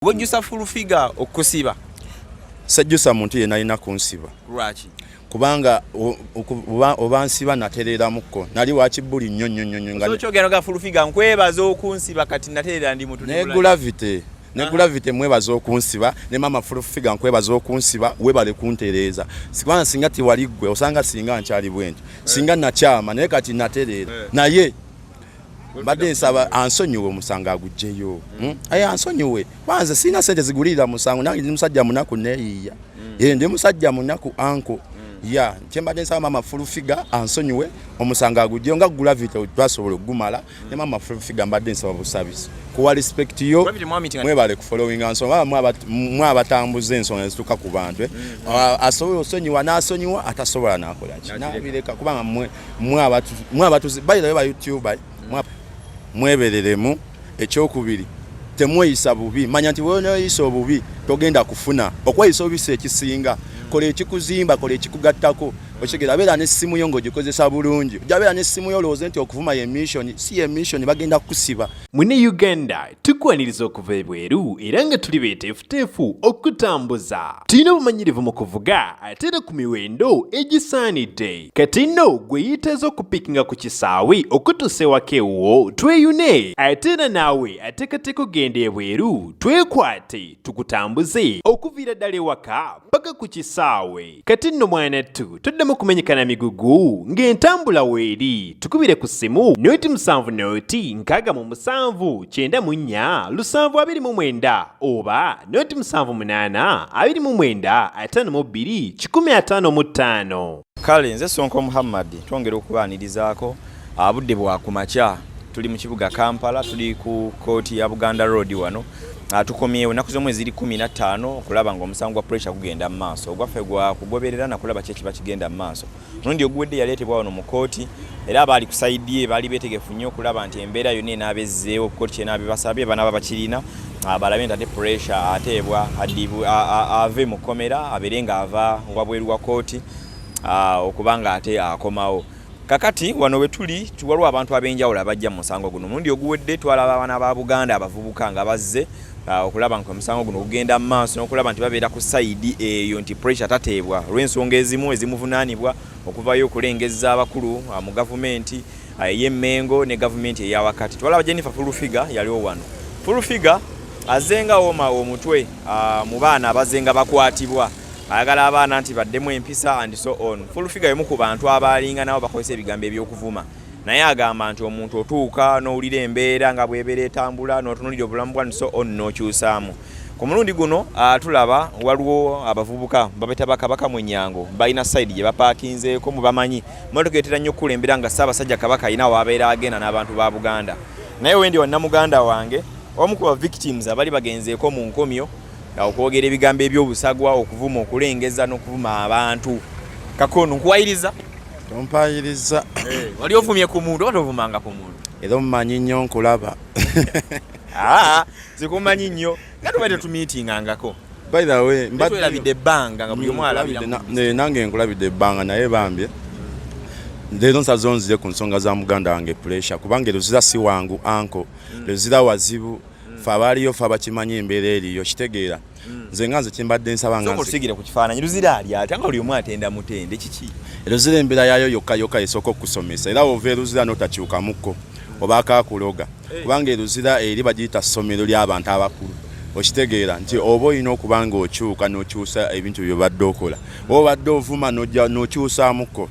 Sejjusa Full Figure okusiba. Sejjusa muntu yenna alina kunsiba. Lwaki? Kubanga obansiba naterera mukko. Nali wakibuli nnyo nga. So kyogera ga Full Figure nkwebaza okunsiba kati naterera ndi muntu ne gravity. Ne gravity mwebaza okunsiba ne mama Full Figure nkwebaza okunsiba webale kuntereza. Sikwana singa ti waligwe osanga singa nkyali bwenti. Singa nakyama naye kati naterera. Naye Mbadde nsaba ansonyiwe omusango agujjeyo. Ansonyiwe. Kwanza sina sente zigulira musango nange ndi musajja munaku neeyiya. Ndi musajja munaku anko. Mbadde nsaba mama Full Figure ansonyiwe omusango agujjeyo nga gravity twasobola okugumala ne mama Full Figure mbadde nsaba busabisi. Kuwa respect yo mwebale ku following ansonga mwabatambuza ensonga ezituka ku bantu. Asobola osonyiwa n'asonyiwa atasobola nakola ki. Nabireka kubanga mwabatu by the way YouTube mwebereremu ekyokubiri temweyisa bubi manya nti wewe noyisa obubi togenda kufuna okweyisa obise ekisinga kola ekikuzimba kola ekikugattako okigera beera n'essimu yo ng'ogikozesa bulungi jabeera n'essimu yo olowooza nti okuvuma ye mission si ye mission bagenda kukusiba. Mune Uganda tukwaniriza okuva ebweru era nga tuli beeteefuteefu okutambuza tulina obumanyirivu mu kuvuga ate era ku miwendo egisaanidde kati nno gwe yeetaaza okupikinga ku kisaawe okutuusa ewaka ewuwo tweyune ate era naawe ateekateeka okugenda ebweru twekwate tukutambuze okuviira ddala ewaka paka ku kisaawe kati nno mwana ttu toddamu kumenyekana migugu ng'entambula weeri tukubire ku ssimu noti 7 noti 6 9 7 oba noti 7 8 2 52 Kale nze Sonko Muhammad twongera okubaanirizaako abudde bwa kumakya tuli mu kibuga Kampala tuli ku kooti ya Buganda Road wano tukomyewo naku z'omwezi 15 okulaba ng'omusango gwa pressure kugenda mu maaso ogwaffe gwa kugoberera na kulaba kye kiba kigenda mu maaso nundi ogwedde yaleetebwa wano mu kooti era abaali ku sayidi baali beetegefu nnyo okulaba nti embeera yonna enaabezzeewo kooti kye naabibasabye banaaba bakirina balabe nti ate pressure ateebwa ave mu kkomera abeere ng'ava wabweru wa kooti okubanga ate akomawo. Kakati wano we tuli waliwo abantu ab'enjawulo abajja mu musango guno mundi oguwedde twalaba abaana ba Buganda abavubuka nga bazze okulaba nti omusango guno ogenda mu maaso n'okulaba nti babeera ku sayidi eyo nti pressure tateebwa olw'ensonga ezimuvunaanibwa okuvayo okulengeza abakulu mu gavumenti ey'Emmengo ne gavumenti eya wakati. Twalaba Jennifer Full Figure yaliwo wano. Full Figure azenga omutwe mu baana abazenga bakwatibwa ayagala abaana nti baddemu empisa and so on. Full Figure yemu ku bantu abalinga nabo bakozesa ebigambo eby'okuvuma naye agamba nti omuntu otuuka n'owulira embeera nga bw'ebeera etambula n'otunuulira obulamu bwa so on n'okyusaamu. Ku mulundi guno tulaba waliwo abavubuka babeta Kabaka Mwenyango balina side gye bapaakinzeeko mu bamanyi mmotoka etera nnyo okukulembera nga Ssaabasajja Kabaka alina wabeera agenda n'abantu ba Buganda naye wendi wanna muganda wange omu ku ba victims abali bagenzeeko mu nkomyo okwogera ebigambo eby'obusagwa okuvuma okulengeza n'okuvuma abantu. Kakono nkuwayiriza tompayiriza wali ovumye ku muntu oba tovumanga ku muntu era omumanyi nnyo nkulaba zikumanyi nnyo nga tubaite tumiitingangako by the way mbadde ebbanga nga buli omu alabira nange nkulabidde ebbanga naye bambye leero nsaze onzire ku nsonga za muganda wange pressure kubanga eruzira si wangu anko eruzira wazibu fe abaaliyo fe abakimanyi embeera eriyo kitegeera nze nga nze kimbadde nsaba nga nsigira ku kifaananyi luzira ali ate nga buli omu atenda mutende kiki eruzira embeera yayo yokka esooka okusomesa era ova eruzira n'otakyukamukko oba akakuloga kubanga eruzira eri bagiyita ssomero ly'abantu abakulu okitegeera nti oba olina okuba nga okyuka n'okyusa ebintu bye badde okola oba obadde ovuma n'okyusaamukko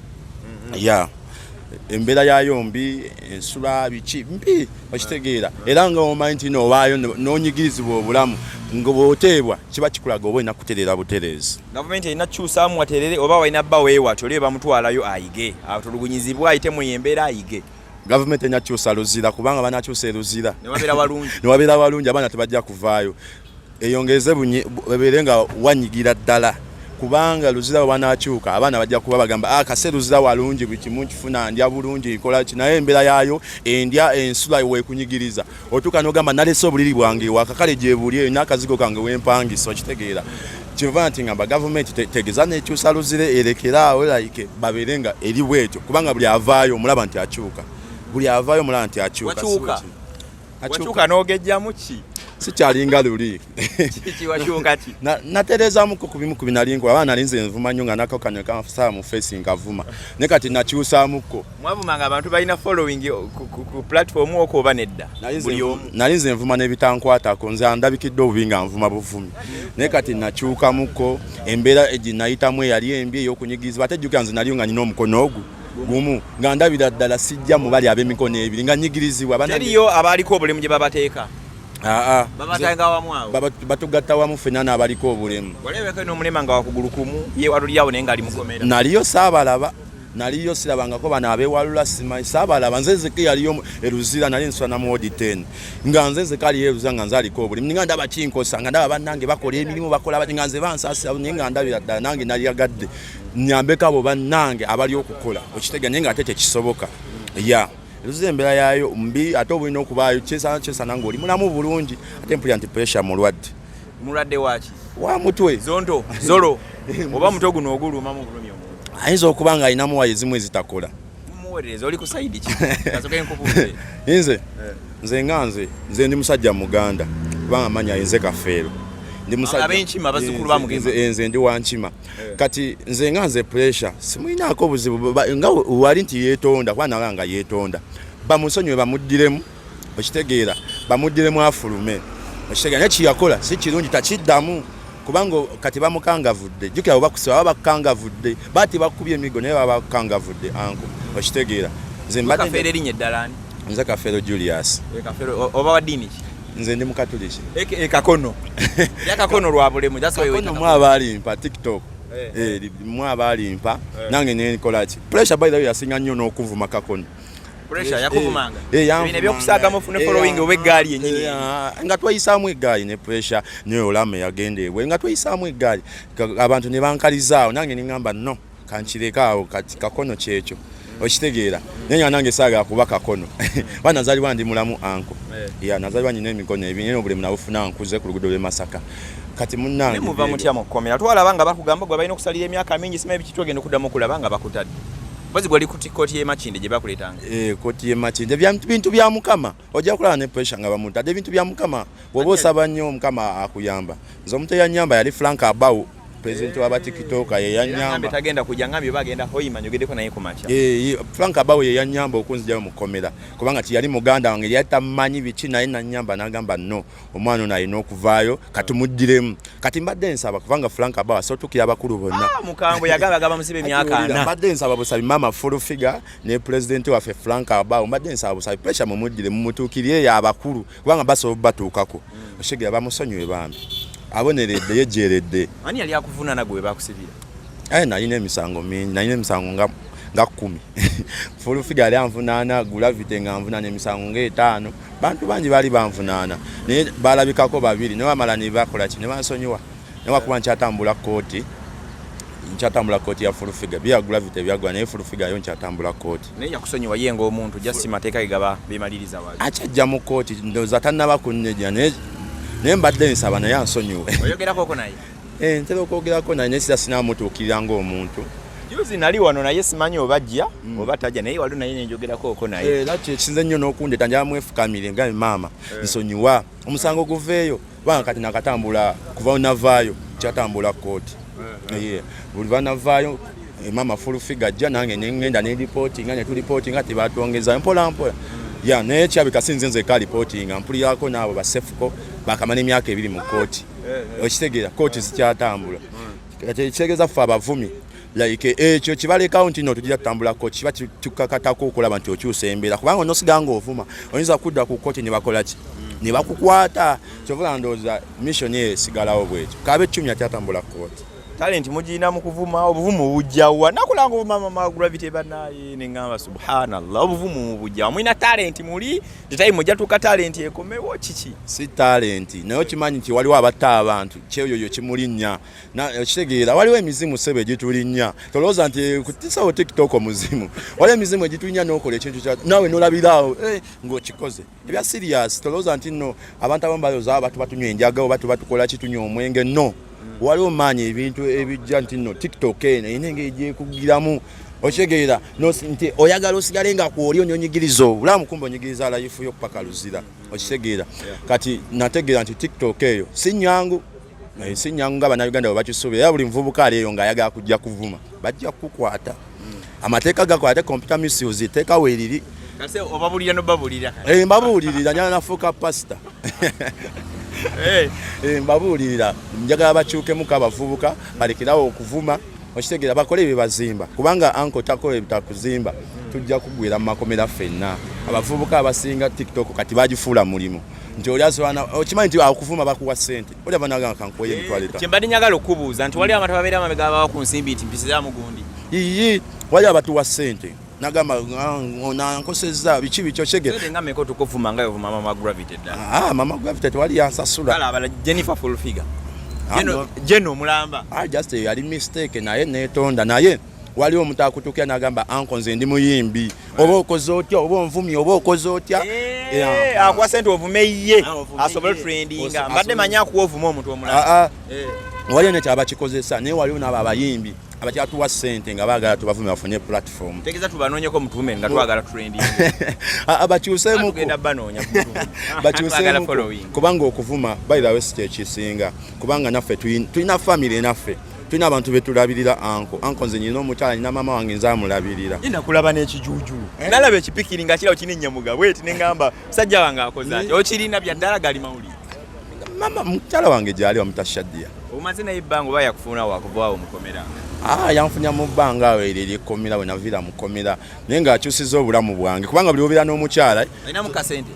embeera yayo mbi ensula biki mbi okitegeera era nga omanyi nti n'owaayo n'onyigirizibwa obulamu nga bw'oteebwa kiba kikulaga oba olina kutereera butereezi. Gavumenti erina kukyusaamu waterere oba walina bba weewatyo oli bamutwalayo ayige atulugunyizibwa ayitemu embeera ayige. Gavumenti erina kukyusa luzira kubanga banakyusa eruzira newabeera balungi abaana tebajja kuvaayo eyongeze bebeere nga wanyigira ddala kubanga luzira wanakyuka abaana bajja kuba bagamba kase luzira walungi buli kimu kifuna ndya bulungi ikola ki naye embeera yayo endya ensula weekunyigiriza otuuka n'ogamba nalese obuliri bwange wakakale gyebuli n'akazigo kange wempangisa okitegeera kiva nti ngamba gavumenti tegeza nekyusa luzire erekeraawo like babeere nga eri bwetyo kubanga buli avaayo omulaba nti akyuka buli avaayo omulaba nti akyuka wakyuuka n'ogejjamu ki sikyalinga luli kiwakyuuka ki natereezaamuko ku bimu ku binalinko abaana nalinze nvuma nnyo nga nako kano kansaa mu face nkavuma ne kati nakyusaamuko mwavumanga abantu balina following ku platform okwo oba nedda buli omu nalinze nvuma n'ebitankwatako nze andabikidde obubi nga nvuma buvumi naye kati nakyukamuko embeera eginayitamu eyali embi ey'okunyigirizibwa ate jjukira nze naliyo nga nina omukono ogwo gumu nga ndabira ddala sijja mu bali ab'emikono ebiri nga nyigirizibwa teriyo abaaliko obulemu gye babateeka babatanga wamu awo batugatta wamu ffenna n'abaliko obulemu olebeko n'omulema nga wakugulu kumu ye walulyawo naye ng'ali mukomera naliyo saabalaba naliyo sirabangako bano abewalula simanyi saabalaba nze nzeke yaliyo eruzira nali nswana mu wodi 10 nga nze nzeke aliyo eruzira nga nze aliko obulemu nga ndaba kinkosa nga ndaba bannange bakola emirimu bakola bati nga nze bansaasira naye nga ndabira ddala nange nalyagadde nyambeko abo bannange abali okukola okitega naye nga ate tekisoboka eruzira embeera yaayo mbi ate obulina okubaayo kyesana ng'oli mulamu bulungi ate mpulira nti pressure mulwadde waki wa mutwe zonto zolo oba muto guno oguluma mu bulumi ayinza okuba nga alinamu wayo ezimu ezitakola mumuweereza oli ku sayidi ki kasoke nkubuuze nze ndi musajja muganda kubanga manya nze Kafeero ndi musajja abenkima bazzukulu ba mugenzi nze ndi wankima kati nze pressure simulinaako obuzibu nga wali nti yeetonda kuba nawe nga yeetonda bamusonyiwe bamuddiremu okitegeera bamuddiremu afulume okitegeera naye kiyakola si kirungi takiddamu kubanga kati bamukangavudde jjukira bwe bakusiba baba bakangavudde bati bakubye emigo naye baba bakangavudde anko okitegeera Kafeero erinnya eddala ani nze Kafeero Julius oba wa ddiini ki nze ndi mukatoliki Kakono Kakono lwa bulemu mu abalimpa TikTok mu abalimpa nange nenkola ki pressure by the way yasinga nnyo n'okuvuma Kakono pressure yakuvumanga bine byokusaaga mufune following obw'eggaali yennyini nga twayisaamu eggaali ne pressure niyo olame yagenda ewe nga twayisaamu eggaali abantu ne bankalizaawo nange neŋŋamba no kankireka kati Kakono kyekyo okitegeera naye nga nange saaga kuba Kakono banazaalibwa ndi mulamu anko nazaalibwa nyina emikono ebiri naye obulemu nabufuna nkuze ku luguudo lw'e Masaka kati munnange muva mutya mu kkomera twalaba nga bakugamba gwe balina okusalira emyaka mingi simanyi biki twagenda okuddamu okulaba nga bakutadde bazi gwali kuti kooti y'e Makinde gye bakuleetanga kooti y'e Makinde bintu bya Mukama ojja kulaba ne pressure nga bamutadde bintu bya Mukama bw'oba osaba nnyo Mukama akuyamba nze omuntu eyanyamba yali Frank Abawo president wa TikTok ye yanyamba tagenda kujja ngambi bagenda hoyima nyogeddeko naye ku makya Frank Abawo ye yanyamba okunzijayo mu kkomera kubanga tiyali muganda wange yali tamanyi biki naye nanyamba n'agamba no omwana ono alina okuvaayo katumuddiremu kati mbadde nsaba kubanga Frank Abawo asotukira abakulu bonna mukambwe yagaba musibe emyaka ana mbadde nsaba busabi mama Full Figure ne president waffe Frank Abawo mbadde nsaba busabi pressure mumuddire mumutuukirire ya abakulu kubanga basobola batuukako oshigira bamusonyiwe bambi aboneredde yejeredde ani yali akuvuna nagwe bakusibira nalina emisango mingi nalina emisango nga 10 Full Figure yali anvunaana Gravity nga anvunaana emisango nga 5 bantu bangi bali banvunaana naye balabikako babiri ne bamala ne bakola ki ne bansonyiwa ne wakuba nkyatambula kooti ya Full Figure bya Gravity byagwa naye Full Figure yo nkyatambula kooti naye yakusonyiwa yenga omuntu just mateeka gaba bemaliriza wali achajja mu kooti ndoza tannaba kunneja naye mbadde nsaba naye ansonyiwe oyogerako naye ntera okwogerako naye naye sinamutuukirira ng'omuntu juzi nali wano naye simanyi obajja oba tajja naye wali naye nenjogerako naye era kyekisinze nnyo n'okundeta njala mwefukamire nga maama nsonyiwa omusango guveeyo kubanga kati nakatambula kuva onavaayo kyatambula kooti buli banavaayo maama Full Figure ajja nange nengenda ne reportinga ne tulipootinga tibatwongezayo mpola naye kyabika sinze nze ka reportinga mpulirako n'abo basefuko bakamala emyaka 2 mu kooti okitegeera kooti zikyatambula kitegeeza ffe abavumi like ekyo kibalekawo nti no tujja tutambula kooti kiba tukakatako okulaba nti okyusa embeera kubanga onosiga nga ovuma oyinza kudda ku kooti ne bakola ki ne bakukwata kyovula ndowooza mission esigalawo bwekyo kabe 10 akyatambula kooti talent mujina mu kuvuma obuvumu bujjawa nakulanga mama Gravity banaye nengamba subhanallah obuvumu bujjawa mwina talent muli tetayi mujja tuka talent ekomewo kiki si talent nayo kimanyi nti waliwo abatta abantu kyeyoyo kimulinnya na kitegeera waliwo emizimu sebe gitulinnya tolooza nti kutisawo TikTok omuzimu waliwo emizimu egitulinnya n'okola ekintu kya nawe nolabirawo ng'okikoze ebya serious tolooza nti no abantu abamu balooza abatu batunywa enjaga oba batukola kitunywa omwenge no waliwo maanyi ebintu ebijja nti no TikTok eno ine ng'egyekugiramu okitegeera nti oyagala osigale nga kwoli onyonyigiriza obulamu kumbe onyigiriza life yo paka luzira okitegeera kati nategeera nti TikTok eyo si nyangu nga bannayuganda bwe bakisuubira era buli muvubuka aliyo nga ayagala kujja kuvuma bajja kukwata amateeka gakwate computer misuse teeka weeriri kase obabulira no babulira mbabulirira nyala nafuuka pastor mbabulirira njagala bakyukemu abavubuka balekerawo okuvuma okitegeera bakole bye bazimba kubanga anko takole bitakuzimba tujja kugwira mu makomera ffenna abavubuka abasinga TikTok kati bagifuula mulimu nti oli asobola okimanyi nti akuvuma bakuwa ssente oli abanaga kankoye emitwaleta kyembadde njagala okubuuza nti wali abantu babeera amabega abawa ku nsimbi nti mpisiza mugundi yiyi wali abatuwa ssente nagamba nankosezza biki biki okitegeera nga meko tukuvuma nga yovuma mama gravity ddala mama gravity tewali yansasula kala abala Jennifer Full Figure Jeno mulamba just yali mistake naye netonda naye wali omuntu akutukya nagamba anko nze ndi muyimbi oba okoze otya oba onvumye oba okoze otya akwa sente ovume ye asobole trendinga mbadde manya akuwa ovuma omuntu omulamba wali nekyaba kikozesa naye waliwo nabo abayimbi abakyatuwa ssente nga baagala tubavume bafunye platform tegeza tubanoonyeko mutume nga twagala trending bakyuseemu kubanga okuvuma by the way si kyekisinga kubanga naffe tulina family naffe tulina abantu betulabirira anko nze nyina omukyala nyina mama wange nze amulabirira nakulaba n'ekijuju nalaba ekipikiri nga kirawo kininyamuga bweti neŋŋamba musajja wange akoze ati okirina byaddala gali mawulire mama mukyala wange gyali wamutashadia omaze naye ebbanga oba yakufuna wakuvaawo mukomera yanfunya mu bbanga awo eryo eryekomera bwe naviira mu komera naye ng'akyusiza obulamu bwange kubanga buli obeera n'omukyala alinamu kasente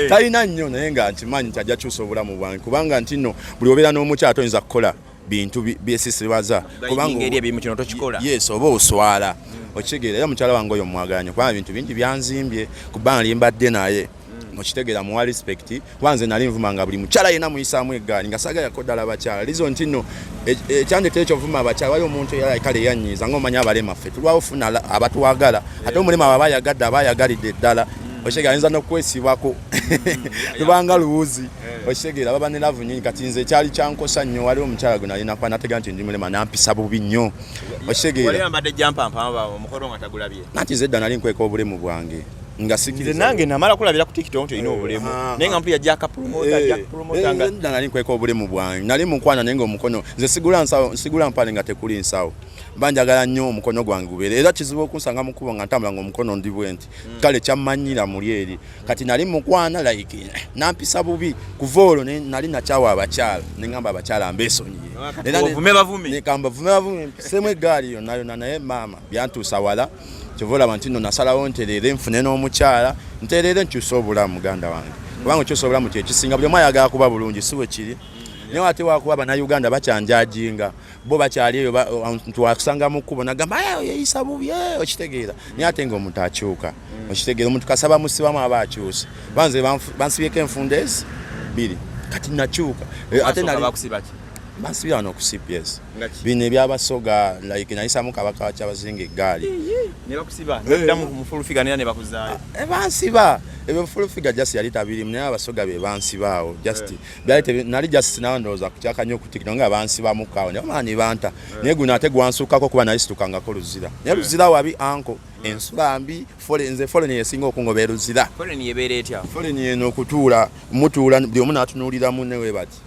talina nnyo naye nga nkimanyi nti ajja kyusa obulamu bwange kubanga nti nno buli obeera n'omukyala toyinza kukola bintu byesisibaza yes oba oswala okitegeera era mukyala wange oyo mwaganya kubanga bintu bingi byanzimbye ku bbanga lyembadde naye okitegeera muwa respect kuba nze nali nvuma nga buli mukyala yena muyisaamu eggaali nga saagayako ddala abakyala lizo nti nno ekyandetera ekyovuma abakyala waliwo omuntu kale yanyiiza ngaomanya abalema ffe tulwawo funa abatuwagala ate omulema aba bayagadde abayagalidde ddala okitegeera ayinza n'okwesibako tubanga luwuzi okitegeera baba ne lavu nyingi kati nze ekyali kyankosa nnyo waliwo omukyala gwe nali nakuba nategeera nti ndi mulema nampisa bubi nnyo okitegeera nanti nze edda nali nkweka obulemu bwange nga sikiriza nange namala kulabira ku TikTok nti olina obulemu naye nga mpulira Jack promoter nga nali nkweka obulemu bwange nali munkwana naye nga omukono nze sigula mpale nga tekuli nsawo banjagala nnyo omukono gwange gubeere era kizibu okunsanga mukubo nga ntambula nga omukono ndi bwenti kale kyammanyira muli eri kati nali mukwana like nampisa bubi kuva olwo nali nakyawa abakyala neŋŋamba abakyala mbeesonyiye nekamba vume bavume mpisemu eggaali yonna naye maama byantuusa wala kivola bantu nno nasalawo ntereere nfune n'omukyala ntereere nkyusa obulamu muganda wange kubanga okyusa obulamu kyekisinga buli omu ayagala kuba bulungi si bwe kiri naye ate wakuba bannayuganda bakyanjajinga bo bakyali eyo nti wakusanga mu kkubo nagamba yeyisa bubi okitegeera naye ate ngaomuntu akyuka okitegeera omuntu kasaba musibamu aba akyusa banze bansibyeko enfunda ezi 2 kati nakyuka ate bansibira wano ku CPS bino ebyabasoga like nayisamu kabaka wakyabazinga eggaali bansiba ebyo Full Figure just yali tabirimu naye abasoga be bansibaawo just nali just nawandooza kukyaka nnyo okutikino nga bansibamukawo naye omani banta naye guno ate gwansuukako kuba naye situkangako luzira naye luzira wabi anko ensula mbi nze foleni yesinga okungoba eruzira foleni eno okutuula mutuula buli omu n'atunuulira munne we bati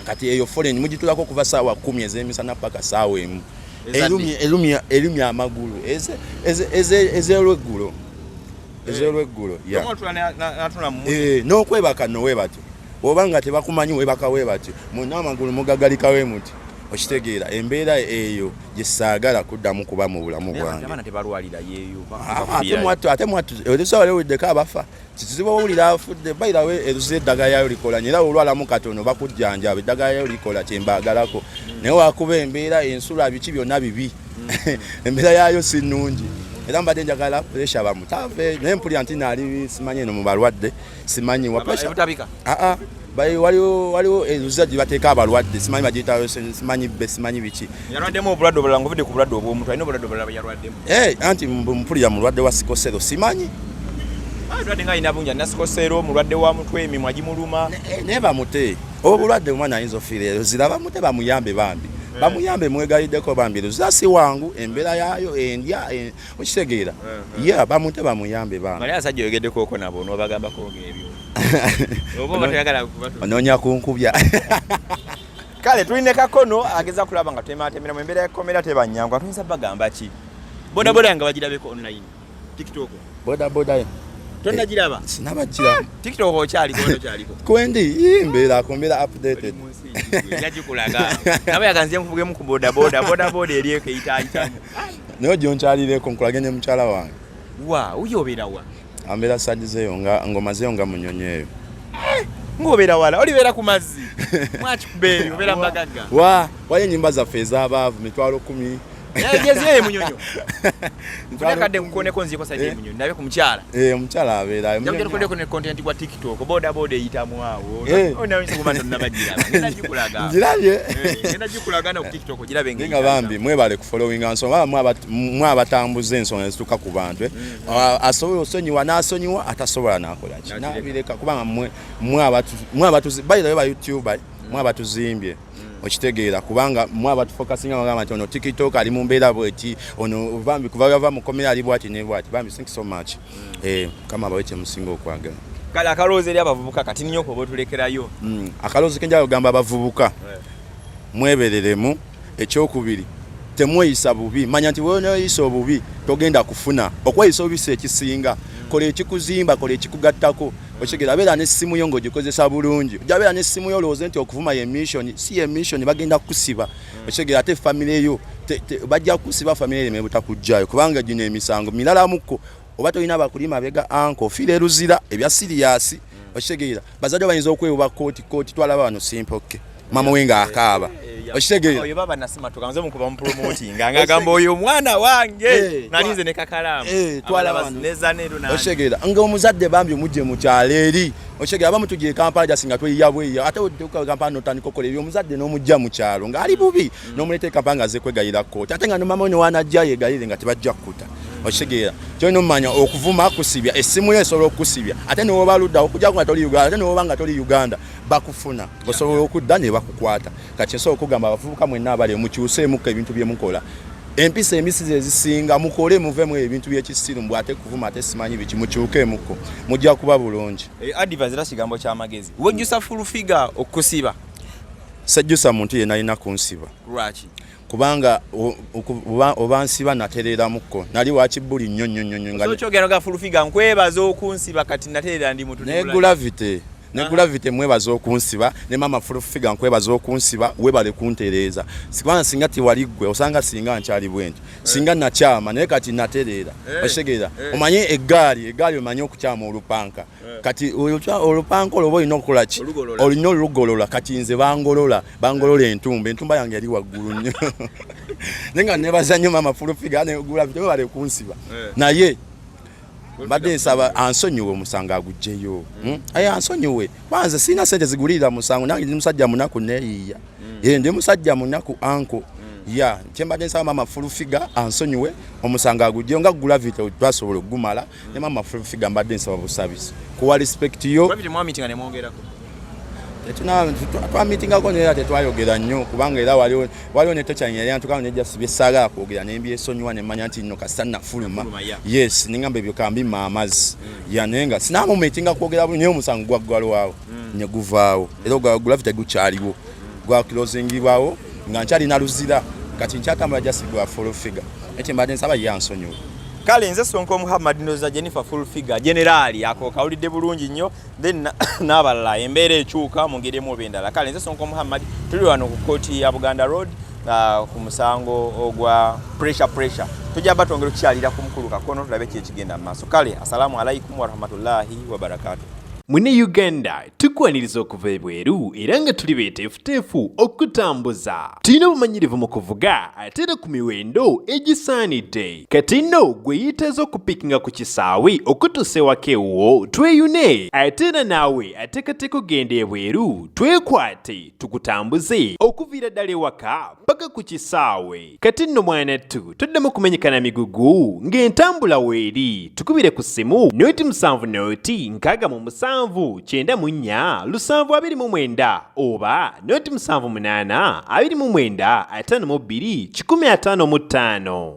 kati eyo foleni mugitulako okuva saawa 10 ez'emisana paka saawa emu erumya amagulu ez'olweggulo n'okwebaka nowe batyo oba nga tebakumanyi webaka we batyo muna amagulu mugagalika we muti okitegeera embeera eyo gyesaagala kuddamu kuba mu bulamu bwange ate mwattu olesawaleweddeko abafa kizibu owulira afudde bayirawe eruza eddagala yayo likola nyera olwalamu katono bakujjanjaba eddagala yayo likola kyembagalako naye wakuba embeera ensula biki byonna bibi embeera yayo si nnungi era mbadde njagala puresha bamutave naye mpulira nti naali simanyi eno mu balwadde simanyi waliwo eruza gye bateeka abalwadde simanyi bagiyitawo simanyi biki yalwaddemu obulwadde obulala ng'ovudde ku bulwadde obw'omuntu alina obulwadde obulala yalwaddemu anti mpulira mulwadde wa sikosero simanyi alwadde nga alina bungi alina sikosero mulwadde wa mutwe emimwa gimuluma naye bamute obulwadde omwana ayinza ofiira eruzira bamute bamuyambe bambi bamuyambe mwegayiddeko bambi zasi wangu embeera yayo endya okitegeera ya bamute bamuyambe bambi mali asajja oyogeddeko oko nabo n'obagambako ng'ebyo oba batayagala kubatu onoonya kunkubya kale tuline Kakono ageza kulaba nga twematemera mu embeera y'ekkomera tebanyangwa tuyinza bagamba ki bodaboda nga bagirabeko online TikTok bodaboda tonna giraba sinabagiraba TikTok okyaliko okyaliko kwendi imbeera kumbeera updated yajikulaga nawe yaganzie nkuvugemu ku bodaboda erieko eyitaayitamu nayo gyonkyalireko nkulage ne mukyala wange wa uyobeera wa ambeera sagizeyo nga ngomazeyo nga munyonyi eyo ng'obeera wala olibeera ku mazzi mwakikubeeri obeera mbagagga wayo ennyimba zaffe ez'abaavu 10,000 gezeyo munyonyo kadde nkukoneko nziko saidi munyonyo nabe ku mukyala omukyala abeerayo njakukoneko ne content kwa TikTok bodaboda eyitamu awo onawinza kuba tonabagiraba ngenda gikulaga ngirabye ngenda gikulaga na ku TikTok girabe nga bambi mwebale ku following nsonga mwabatambuza ensonga ezituuka ku bantu asobola osonyiwa n'asonyiwa atasobola n'akola ki nabireka kubanga mwabatuzi bayirayo ba YouTube mwabatuzimbye okitegeera kubanga mwabatufokasinga bagamba nti ono TikTok ali mu mbeera bweti ono bambi kuva yava mu komera ali bwati ne bwati bambi thank you so much kama bawete musinga okwagala kale akaloozi eri abavubuka kati nnyo ko botulekerayo akaloozi kenja kugamba abavubuka mwebereremu ekyokubiri temweyisa bubi manya nti weonoyisa obubi togenda kufuna okweyisa obisa ekisinga kola ekikuzimba kola ekikugattako okitegeera beera n'essimu yo ng'ogikozesa bulungi ojabeera n'essimu yo olowooze nti okuvuma ye mission si ye mission bagenda kukusiba okitegeera ate famire yo bajja kukusiba famire ereme butakujjayo kubanga gino emisango miralamuko oba tolina bakulima bega anko ofiira eruzira ebya siriyasi okitegeera bazadde bayinza okwebuba kooti twalaba wano simpoke mama wenga akaaba okitegeera oyo baba nasima tukanze mukuba mu promoting ngagamba oyo mwana wange nalinze ne kakalamu twalaba nezanero na okitegeera nga omuzadde bambi mujje mu kyalo eri okitegeera abamu tujje Kampala jasinga tweyabweya ate otuka Kampala notandika okola ebyo omuzadde n'omujja mu kyalo nga ali bubi n'omuleeta Kampala nga zekwegayira kooti ate nga mama ne wanajja yegayire nga tebajja kukuta okitegeera kyolina omumanya okuvuma kusibya essimu yo esobola okusibya ate newoba ludda okujja nga toli Uganda ate newoba nga toli Uganda bakufuna osobola okudda ne bakukwata kati nsobola okugamba abavubuka mwenna abali mukyuseemuko ebintu bye mukola empisa emisizi ezisinga mukole muvemu ebintu by'ekisiru mbw ate kuvuma ate simanyi biki mukyukeemuko mujja kuba bulungi advice era kigambo ky'amagezi Sejjusa Full Figure okusiba Sejjusa muntu yenna alina kunsiba lwaki kubanga oba nsiba naterera muko nali wakibuli nnyo nga kyogera nga Full Figure nkwebaza okunsiba kati naterera ndi mutu ne gravity mwebaza okunsiba ne mama Full Figure nkwebaza okunsiba webale kuntereza sikwana singa ti waligwe osanga singa nkyali bwenti singa nakyama naye kati naterera okitegeera omanye eggaali omanye okukyama olupanka kati olupanka olwo olina okukola ki olina olugolola kati nze bangolola entumba yange yali waggulu nnyo nenga nebaza nnyo mama Full Figure ne gravity webale kunsiba naye badde nsaba ansonyiwe omusango agugjeyo ansonyiwe kwanza sina sente zigulira musango nange ndi musajja munaku neeyiya ndi musajja munaku anko kyembadde nsaba mama Full Figure ansonyiwe omusango agugjeyo nga gravity twasobola okugumala ne mama Full Figure mbadde nsaba busabisi kuwa respect yo twamitingako naye tetwayogera nnyo kubanga era waliwo netocanya yali antukawo nejja sibye essaaga akwogera nembyesonyiwa nemanya nti nno kasita nafuluma yes nengamba ebyo kambima amazzi naye nga sinamumitinga kwogera buli naye omusango gwaggwalwawo ne guvaawo era gravity gukyaliwo gwakilozingibwawo nga nkyalina luzira kati nkyatambula jasigwa Full Figure ekyo mbadde nsaba yansonyiwa kale nze Sonko Muhammad ndoza Jennifer Full Figure generali ako kawulidde bulungi nnyo then n'abalala embeera ekyuka mungiremu obendala kale nze Sonko Muhammad tuli wano ku kooti ya Buganda Road ku musango ogwa pressure tujja batongera okukyalira ku mukulu Kakono tulabe kyekigenda mu maaso kale assalamu alaikum warahmatullahi wabarakatuh Mune Uganda tukwaniriza okuva ebweru era nga tuli beeteefuteefu okutambuza tulina obumanyirivu mu kuvuga ate era ku miwendo egisaanidde kati nno gwe yeetaaza okupikinga ku kisaawe okutuusa ewaka ewuwo tweyune ate era naawe ateekateeka okugenda ebweru twekwate tukutambuze okuviira ddala ewaka paka ku kisaawe kati nno mwanattu toddamu kumenyekana migugu ng'entambula weeri tukubire ku ssimu noti 7 noti 6 mu 7 794 oba 078 29 52 155.